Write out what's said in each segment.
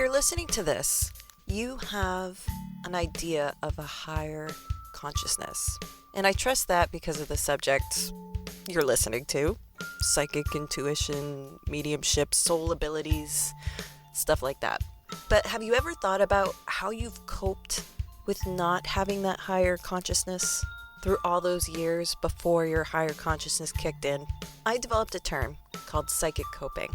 you're listening to this, you have an idea of a higher consciousness. And I trust that because of the subject you're listening to. Psychic intuition, mediumship, soul abilities, stuff like that. But have you ever thought about how you've coped with not having that higher consciousness through all those years before your higher consciousness kicked in? I developed a term called psychic coping.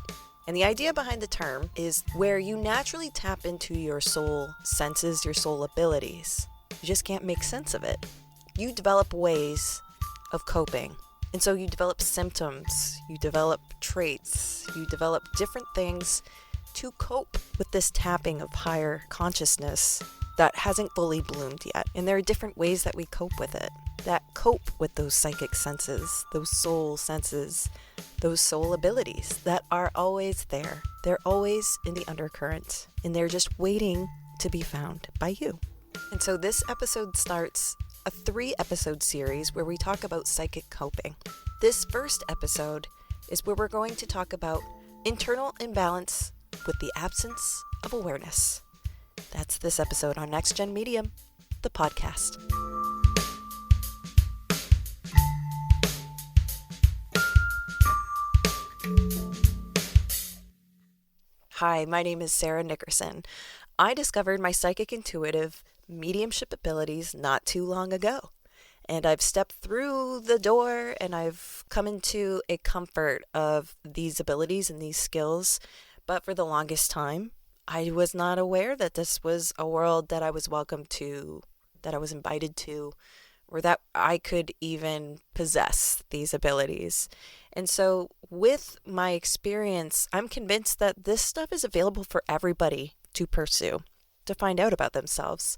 And the idea behind the term is where you naturally tap into your soul senses, your soul abilities. You just can't make sense of it. You develop ways of coping. And so you develop symptoms, you develop traits, you develop different things to cope with this tapping of higher consciousness that hasn't fully bloomed yet. And there are different ways that we cope with it, that cope with those psychic senses, those soul senses, those soul abilities that are always there. They're always in the undercurrent, and they're just waiting to be found by you. And so this episode starts a 3-episode series where we talk about psychic coping. This first episode is where we're going to talk about internal imbalance with the absence of awareness. That's this episode on NextGEN Medium, the podcast. Hi, my name is Sarah Nickerson. I discovered my psychic intuitive mediumship abilities not too long ago. And I've stepped through the door and I've come into a comfort of these abilities and these skills. But for the longest time, I was not aware that this was a world that I was welcome to, that I was invited to, or that I could even possess these abilities. And so with my experience, I'm convinced that this stuff is available for everybody to pursue, to find out about themselves.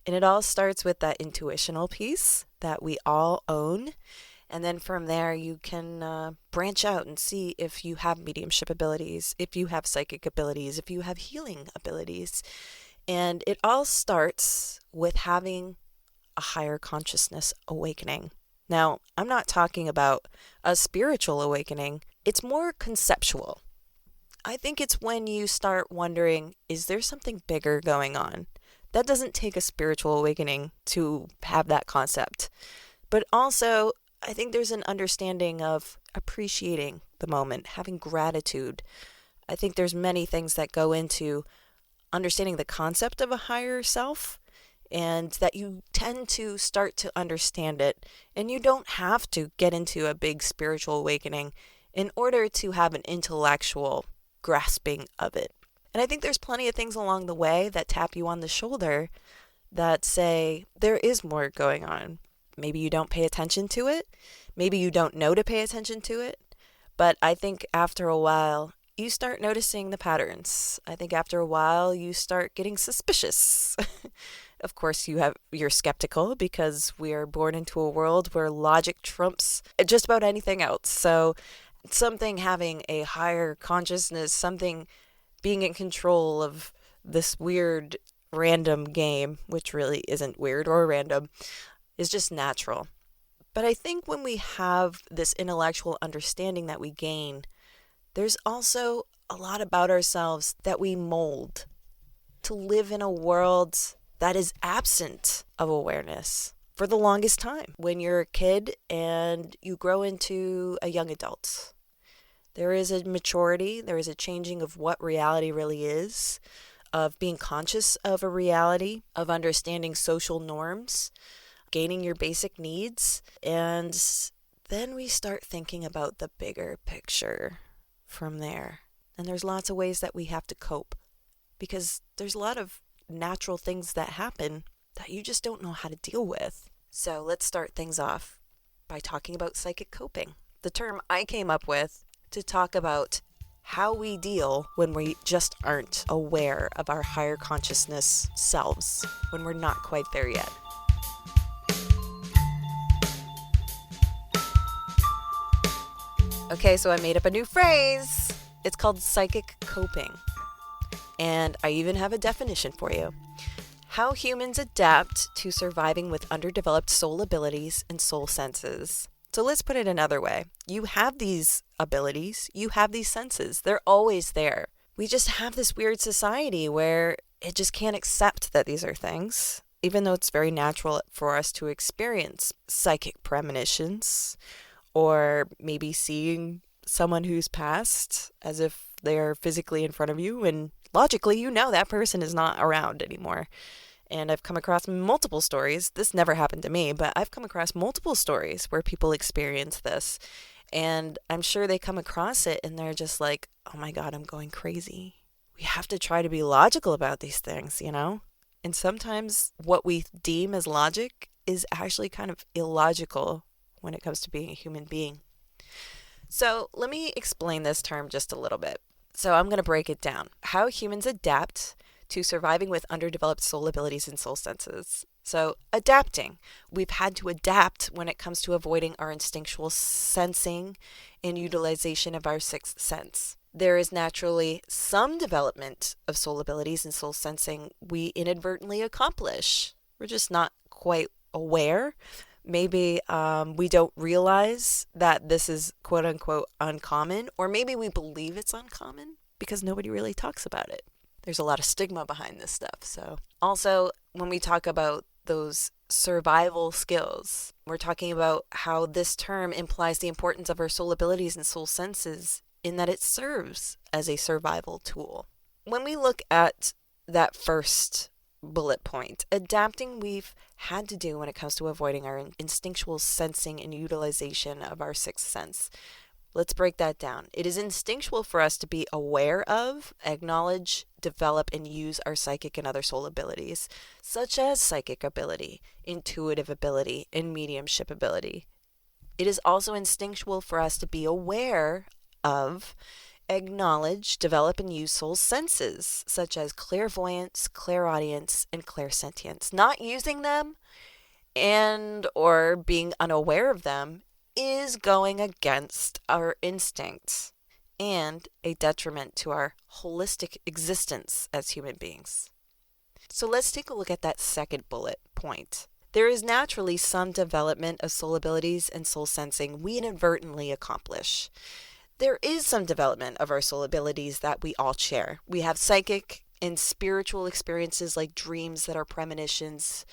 And it all starts with that intuitional piece that we all own. And then from there, you can branch out and see if you have mediumship abilities, if you have psychic abilities, if you have healing abilities. And it all starts with having a higher consciousness awakening. Now, I'm not talking about a spiritual awakening. It's more conceptual. I think it's when you start wondering, is there something bigger going on? That doesn't take a spiritual awakening to have that concept. But also, I think there's an understanding of appreciating the moment, having gratitude. I think there's many things that go into understanding the concept of a higher self, and that you tend to start to understand it. And you don't have to get into a big spiritual awakening in order to have an intellectual grasping of it. And I think there's plenty of things along the way that tap you on the shoulder that say there is more going on. Maybe you don't pay attention to it. Maybe you don't know to pay attention to it. But I think after a while, you start noticing the patterns. I think after a while, you start getting suspicious. Of course, you're skeptical because we are born into a world where logic trumps just about anything else. So something having a higher consciousness, something being in control of this weird random game, which really isn't weird or random, is just natural. But I think when we have this intellectual understanding that we gain, there's also a lot about ourselves that we mold to live in a world that is absent of awareness for the longest time. When you're a kid and you grow into a young adult, there is a maturity, there is a changing of what reality really is, of being conscious of a reality, of understanding social norms, gaining your basic needs, and then we start thinking about the bigger picture from there. And there's lots of ways that we have to cope because there's a lot of natural things that happen that you just don't know how to deal with. So let's start things off by talking about psychic coping, the term I came up with to talk about how we deal when we just aren't aware of our higher consciousness selves, when we're not quite there yet. Okay, so I made up a new phrase. It's called psychic coping. And I even have a definition for you. How humans adapt to surviving with underdeveloped soul abilities and soul senses. So let's put it another way. You have these abilities, you have these senses. They're always there. we just have this weird society where it just can't accept that these are things, even though it's very natural for us to experience psychic premonitions or maybe seeing someone who's passed as if they're physically in front of you, and logically you know that person is not around anymore. And I've come across multiple stories. This never happened to me, but I've come across multiple stories where people experience this. And I'm sure they come across it and they're just like, oh my God, I'm going crazy. We have to try to be logical about these things, you know? And sometimes what we deem as logic is actually kind of illogical when it comes to being a human being. So let me explain this term just a little bit. So I'm going to break it down. How humans adapt to surviving with underdeveloped soul abilities and soul senses. So adapting. We've had to adapt when it comes to avoiding our instinctual sensing and utilization of our sixth sense. There is naturally some development of soul abilities and soul sensing we inadvertently accomplish. We're just not quite aware. Maybe we don't realize that this is quote unquote uncommon, or maybe we believe it's uncommon because nobody really talks about it. There's a lot of stigma behind this stuff. So also, when we talk about those survival skills, we're talking about how this term implies the importance of our soul abilities and soul senses in that it serves as a survival tool. When we look at that first bullet point, adapting we've had to do when it comes to avoiding our instinctual sensing and utilization of our sixth sense. Let's break that down. It is instinctual for us to be aware of, acknowledge, develop, and use our psychic and other soul abilities, such as psychic ability, intuitive ability, and mediumship ability. It is also instinctual for us to be aware of, acknowledge, develop, and use soul senses, such as clairvoyance, clairaudience, and clairsentience. Not using them and or being unaware of them is going against our instincts and a detriment to our holistic existence as human beings. So let's take a look at that second bullet point. There is naturally some development of soul abilities and soul sensing we inadvertently accomplish. There is some development of our soul abilities that we all share. We have psychic and spiritual experiences like dreams that are premonitions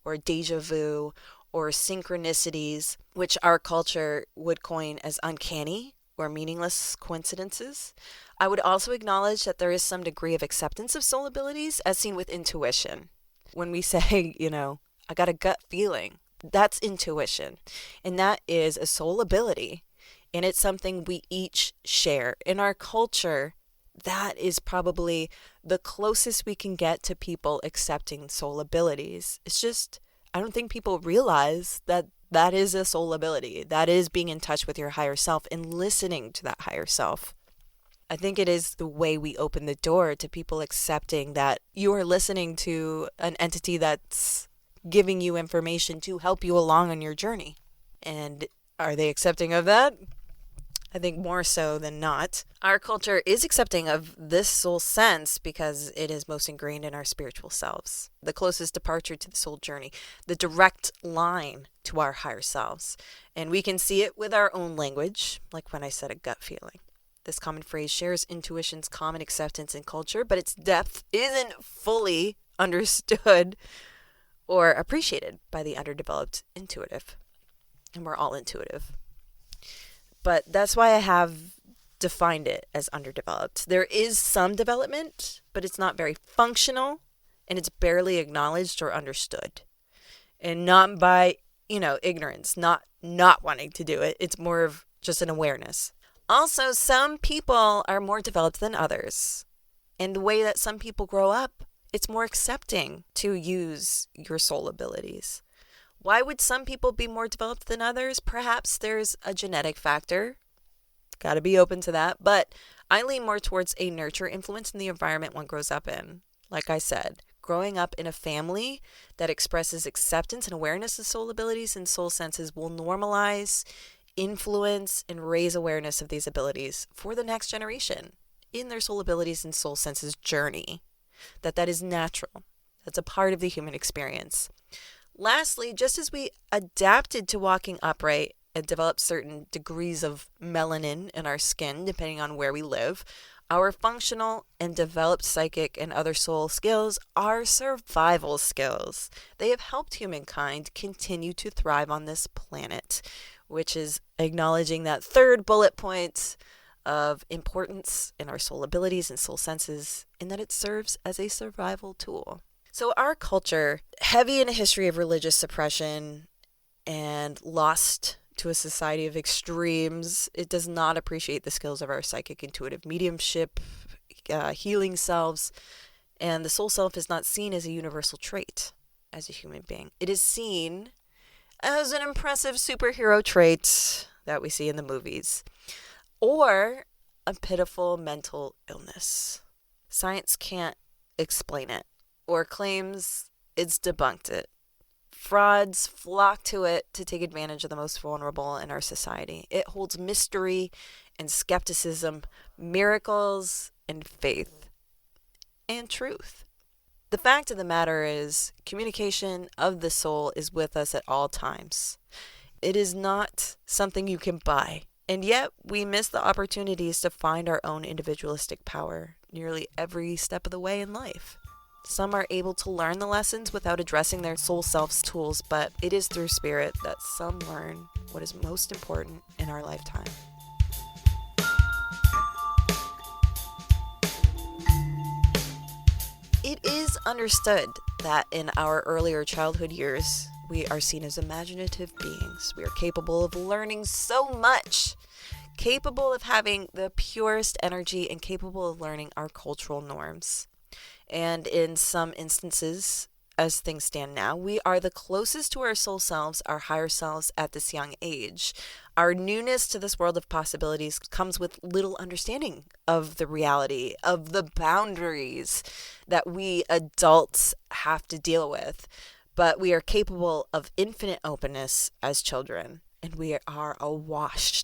or deja vu or synchronicities, which our culture would coin as uncanny or meaningless coincidences. I would also acknowledge that there is some degree of acceptance of soul abilities as seen with intuition. When we say, I got a gut feeling, that's intuition. And that is a soul ability. And it's something we each share. In our culture, that is probably the closest we can get to people accepting soul abilities. It's just, I don't think people realize that that is a soul ability. That is being in touch with your higher self and listening to that higher self. I think it is the way we open the door to people accepting that you are listening to an entity that's giving you information to help you along on your journey. And are they accepting of that? I think more so than not. Our culture is accepting of this soul sense because it is most ingrained in our spiritual selves. The closest departure to the soul journey, the direct line to our higher selves. And we can see it with our own language, like when I said a gut feeling. This common phrase shares intuition's common acceptance in culture, but its depth isn't fully understood or appreciated by the underdeveloped intuitive. And we're all intuitive. But that's why I have defined it as underdeveloped. There is some development, but it's not very functional, and it's barely acknowledged or understood. And not by, ignorance, not wanting to do it. It's more of just an awareness. Also, some people are more developed than others. And the way that some people grow up, it's more accepting to use your soul abilities. Why would some people be more developed than others? Perhaps there's a genetic factor. Got to be open to that. But I lean more towards a nurture influence in the environment one grows up in. Like I said, growing up in a family that expresses acceptance and awareness of soul abilities and soul senses will normalize, influence, and raise awareness of these abilities for the next generation in their soul abilities and soul senses journey. That is natural. That's a part of the human experience. Lastly, just as we adapted to walking upright and developed certain degrees of melanin in our skin, depending on where we live, Our functional and developed psychic and other soul skills are survival skills. They have helped humankind continue to thrive on this planet, which is acknowledging that third bullet point of importance in our soul abilities and soul senses, in that it serves as a survival tool. So our culture, heavy in a history of religious suppression and lost to a society of extremes, it does not appreciate the skills of our psychic intuitive mediumship, healing selves, and the soul self is not seen as a universal trait as a human being. It is seen as an impressive superhero trait that we see in the movies, or a pitiful mental illness. Science can't explain it, or claims it's debunked it. Frauds flock to it to take advantage of the most vulnerable in our society. It holds mystery and skepticism, miracles and faith, and truth. The fact of the matter is, communication of the soul is with us at all times. It is not something you can buy, and yet we miss the opportunities to find our own individualistic power nearly every step of the way in life. Some are able to learn the lessons without addressing their soul self's tools, but it is through spirit that some learn what is most important in our lifetime. It is understood that in our earlier childhood years, we are seen as imaginative beings. We are capable of learning so much, capable of having the purest energy, and capable of learning our cultural norms. And in some instances, as things stand now, we are the closest to our soul selves, our higher selves, at this young age. Our newness to this world of possibilities comes with little understanding of the reality, of the boundaries that we adults have to deal with. But we are capable of infinite openness as children, and we are awash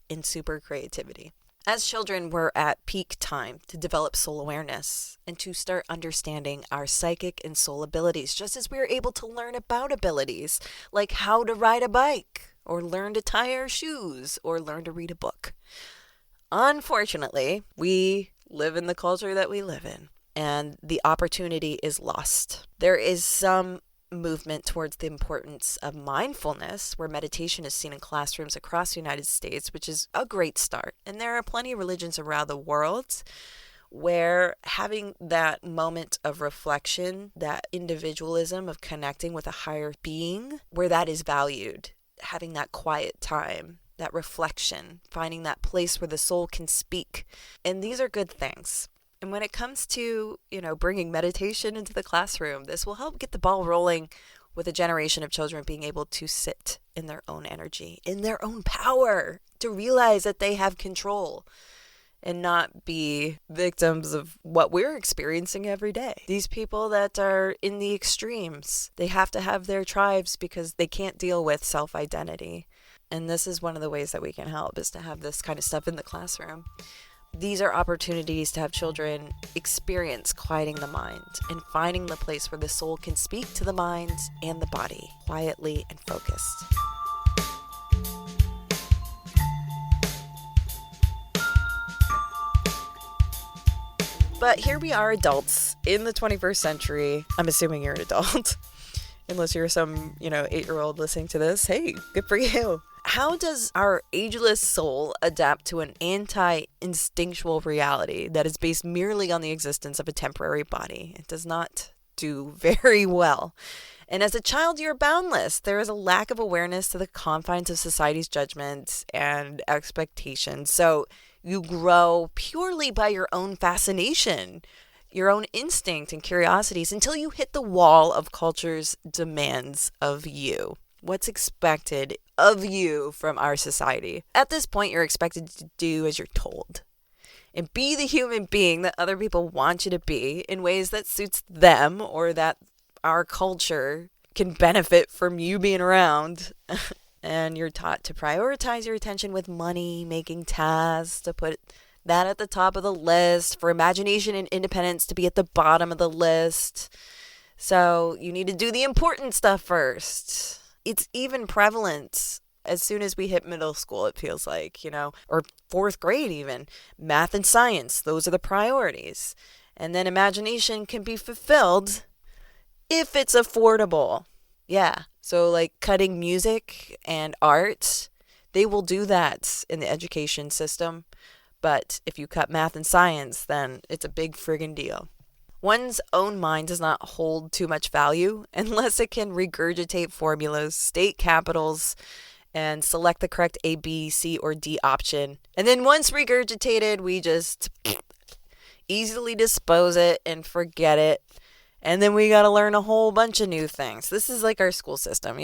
in super creativity. As children, we're at peak time to develop soul awareness and to start understanding our psychic and soul abilities, just as we are able to learn about abilities like how to ride a bike, or learn to tie our shoes, or learn to read a book. Unfortunately, we live in the culture that we live in, and the opportunity is lost. There is some movement towards the importance of mindfulness, where meditation is seen in classrooms across the United States, which is a great start. And there are plenty of religions around the world where having that moment of reflection, that individualism of connecting with a higher being, where that is valued, having that quiet time, that reflection, finding that place where the soul can speak. And these are good things. And when it comes to, bringing meditation into the classroom, this will help get the ball rolling with a generation of children being able to sit in their own energy, in their own power, to realize that they have control and not be victims of what we're experiencing every day. These people that are in the extremes, they have to have their tribes because they can't deal with self-identity. And this is one of the ways that we can help, is to have this kind of stuff in the classroom. These are opportunities to have children experience quieting the mind and finding the place where the soul can speak to the mind and the body quietly and focused. But here we are, adults in the 21st century. I'm assuming you're an adult. Unless you're some, 8-year-old listening to this. Hey, good for you. How does our ageless soul adapt to an anti-instinctual reality that is based merely on the existence of a temporary body? It does not do very well. And as a child, you're boundless. There is a lack of awareness to the confines of society's judgment and expectations. So you grow purely by your own fascination, your own instinct and curiosities, until you hit the wall of culture's demands of you. What's expected of you from our society. At this point, you're expected to do as you're told and be the human being that other people want you to be in ways that suits them, or that our culture can benefit from you being around. And you're taught to prioritize your attention with money, making tasks, to put that at the top of the list, for imagination and independence to be at the bottom of the list. So you need to do the important stuff first. It's even prevalent as soon as we hit middle school, it feels like, or fourth grade even. Math and science, those are the priorities. And then imagination can be fulfilled if it's affordable. Yeah, so like cutting music and art, they will do that in the education system. But if you cut math and science, then it's a big friggin' deal. One's own mind does not hold too much value unless it can regurgitate formulas, state capitals, and select the correct A, B, C, or D option. And then once regurgitated, we just easily dispose it and forget it. And then we got to learn a whole bunch of new things. This is like our school system,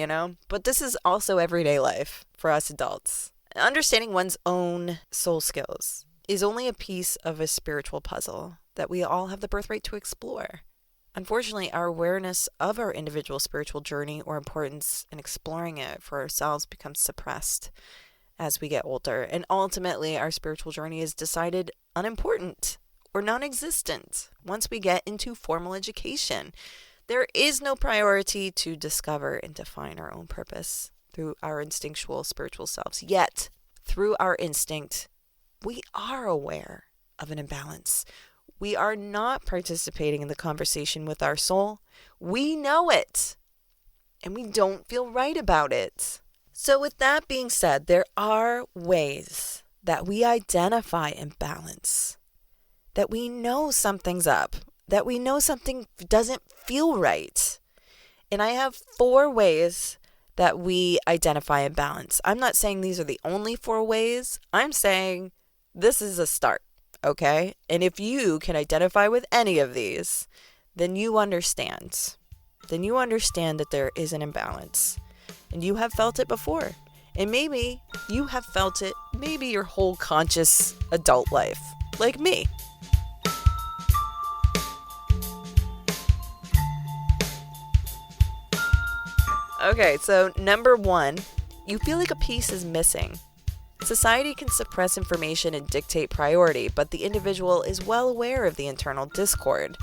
But this is also everyday life for us adults. Understanding one's own soul skills is only a piece of a spiritual puzzle that we all have the birthright to explore. Unfortunately, our awareness of our individual spiritual journey or importance in exploring it for ourselves becomes suppressed as we get older. And ultimately, our spiritual journey is decided unimportant or non-existent once we get into formal education. There is no priority to discover and define our own purpose through our instinctual spiritual selves. Yet, through our instinct, we are aware of an imbalance. We are not participating in the conversation with our soul. We know it, and we don't feel right about it. So with that being said, there are ways that we identify imbalance, that we know something's up, that we know something doesn't feel right. And I have 4 ways that we identify imbalance. I'm not saying these are the only 4 ways. I'm saying this is a start, okay? And if you can identify with any of these, then you understand. Then you understand that there is an imbalance. And you have felt it before. And maybe you have felt it maybe your whole conscious adult life, like me. Okay, so number 1, you feel like a piece is missing. Society can suppress information and dictate priority, but the individual is well aware of the internal discord.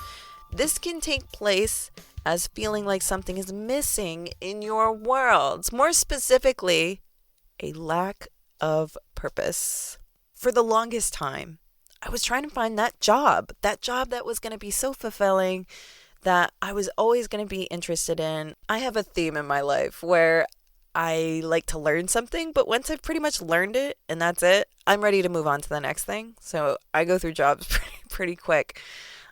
This can take place as feeling like something is missing in your world. More specifically, a lack of purpose. For the longest time, I was trying to find that job that was going to be so fulfilling, that I was always going to be interested in. I have a theme in my life where I like to learn something, but once I've pretty much learned it and that's it, I'm ready to move on to the next thing. So I go through jobs pretty quick.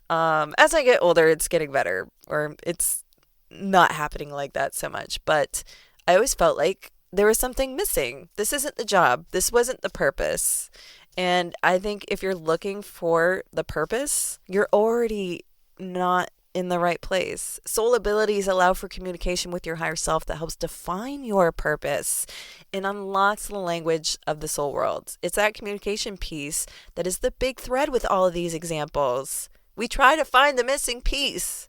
As I get older, it's getting better, or it's not happening like that so much. But I always felt like there was something missing. This isn't the job. This wasn't the purpose. And I think if you're looking for the purpose, you're already not in the right place. Soul abilities allow for communication with your higher self that helps define your purpose and unlocks the language of the soul world. It's that communication piece that is the big thread with all of these examples. We try to find the missing piece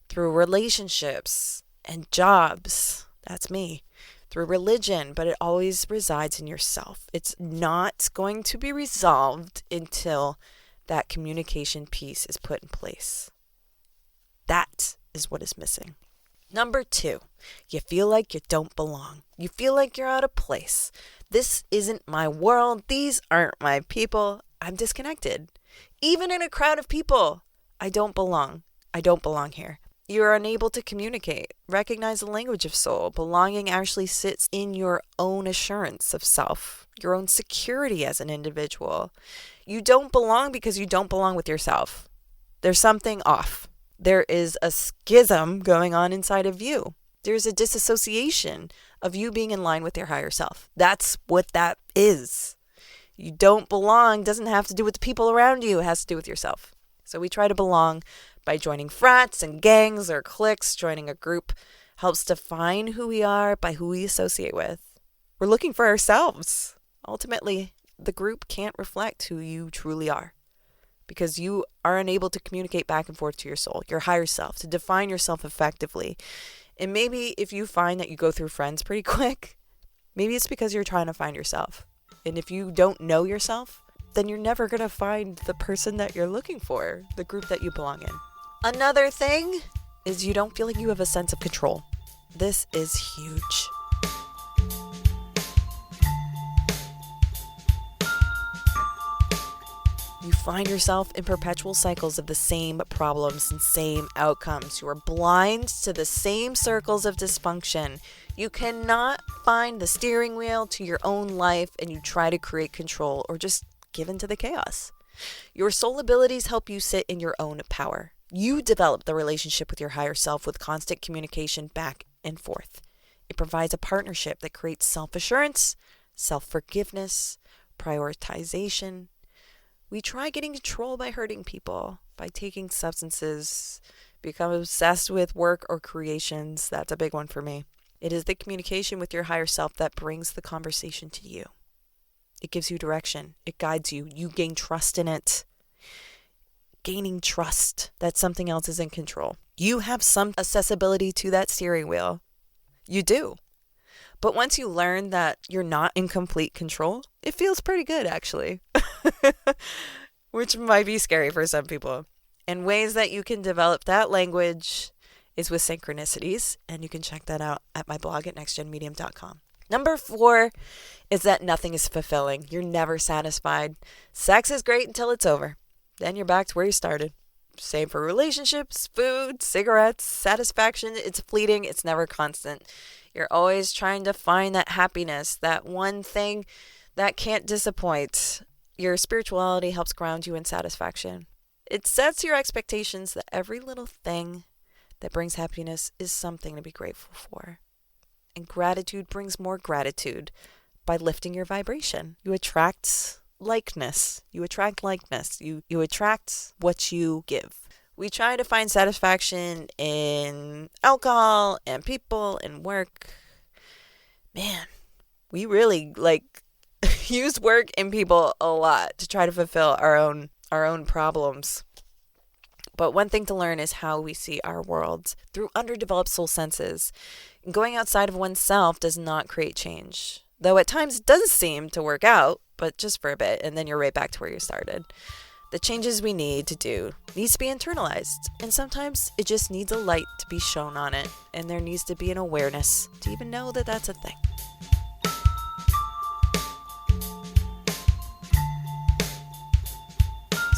through relationships and jobs. That's me. Through religion, but it always resides in yourself. It's not going to be resolved until that communication piece is put in place. That is what is missing. Number 2, you feel like you don't belong. You feel like you're out of place. This isn't my world. These aren't my people. I'm disconnected. Even in a crowd of people, I don't belong. I don't belong here. You're unable to communicate. Recognize the language of soul. Belonging actually sits in your own assurance of self, your own security as an individual. You don't belong because you don't belong with yourself. There's something off. There is a schism going on inside of you. There's a disassociation of you being in line with your higher self. That's what that is. You don't belong doesn't have to do with the people around you. It has to do with yourself. So we try to belong by joining frats and gangs or cliques. Joining a group helps define who we are by who we associate with. We're looking for ourselves. Ultimately, the group can't reflect who you truly are, because you are unable to communicate back and forth to your soul, your higher self, to define yourself effectively. And maybe if you find that you go through friends pretty quick, maybe it's because you're trying to find yourself. And if you don't know yourself, then you're never going to find the person that you're looking for, the group that you belong in. Another thing is you don't feel like you have a sense of control. This is huge. You find yourself in perpetual cycles of the same problems and same outcomes. You are blind to the same circles of dysfunction. You cannot find the steering wheel to your own life, and you try to create control or just give in to the chaos. Your soul abilities help you sit in your own power. You develop the relationship with your higher self with constant communication back and forth. It provides a partnership that creates self-assurance, self-forgiveness, prioritization. We try getting control by hurting people, by taking substances, become obsessed with work or creations. That's a big one for me. It is the communication with your higher self that brings the conversation to you. It gives you direction. It guides you. You gain trust in it. Gaining trust that something else is in control. You have some accessibility to that steering wheel. You do. But once you learn that you're not in complete control, it feels pretty good, actually. Which might be scary for some people. And ways that you can develop that language is with synchronicities, and you can check that out at my blog at nextgenmedium.com. Number 4 is that nothing is fulfilling. You're never satisfied. Sex is great until it's over. Then you're back to where you started. Same for relationships, food, cigarettes, satisfaction. It's fleeting. It's never constant. You're always trying to find that happiness, that one thing that can't disappoint. Your spirituality helps ground you in satisfaction. It sets your expectations that every little thing that brings happiness is something to be grateful for. And gratitude brings more gratitude by lifting your vibration. You attract likeness. You attract likeness. You attract what you give. We try to find satisfaction in alcohol and people and work. Man, we really use work and people a lot to try to fulfill our own problems. But one thing to learn is how we see our world through underdeveloped soul senses. Going outside of oneself does not create change, though at times it does seem to work out, but just for a bit, and then you're right back to where you started. The changes we need to do needs to be internalized, and sometimes it just needs a light to be shown on it, and there needs to be an awareness to even know that that's a thing.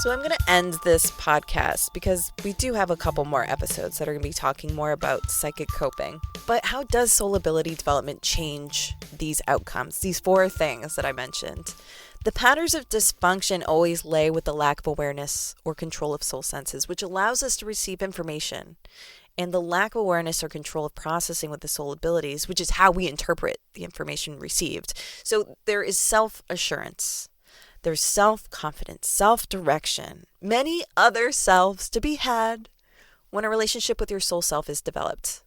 So I'm going to end this podcast because we do have a couple more episodes that are going to be talking more about psychic coping. But how does soul ability development change these outcomes, these 4 things that I mentioned? The patterns of dysfunction always lay with the lack of awareness or control of soul senses, which allows us to receive information, and the lack of awareness or control of processing with the soul abilities, which is how we interpret the information received. So there is self-assurance. There's self-confidence, self-direction, many other selves to be had when a relationship with your soul self is developed.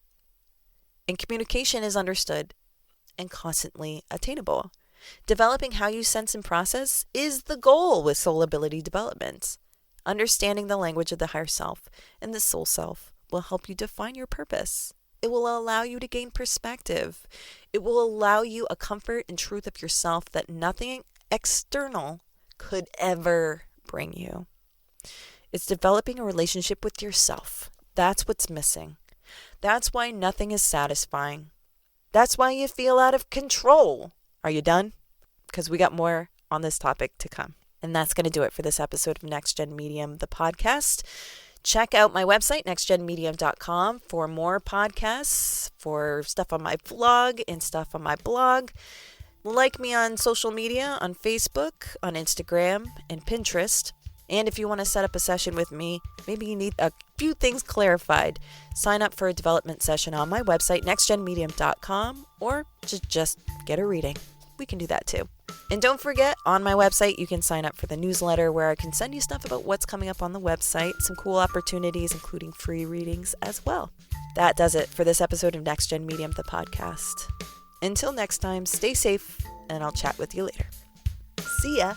And communication is understood and constantly attainable. Developing how you sense and process is the goal with soul ability development. Understanding the language of the higher self and the soul self will help you define your purpose. It will allow you to gain perspective. It will allow you a comfort and truth of yourself that nothing external could ever bring you. It's developing a relationship with yourself. That's what's missing. That's why nothing is satisfying. That's why you feel out of control. Are you done? Because we got more on this topic to come. And that's going to do it for this episode of NextGen Medium, the podcast. Check out my website, nextgenmedium.com, for more podcasts, for stuff on my vlog and stuff on my blog. Like me on social media, on Facebook, on Instagram, and Pinterest. And if you want to set up a session with me, maybe you need a few things clarified, sign up for a development session on my website, nextgenmedium.com, or just get a reading. We can do that too. And don't forget, on my website, you can sign up for the newsletter where I can send you stuff about what's coming up on the website, some cool opportunities, including free readings as well. That does it for this episode of NextGen Medium, the podcast. Until next time, stay safe, and I'll chat with you later. See ya!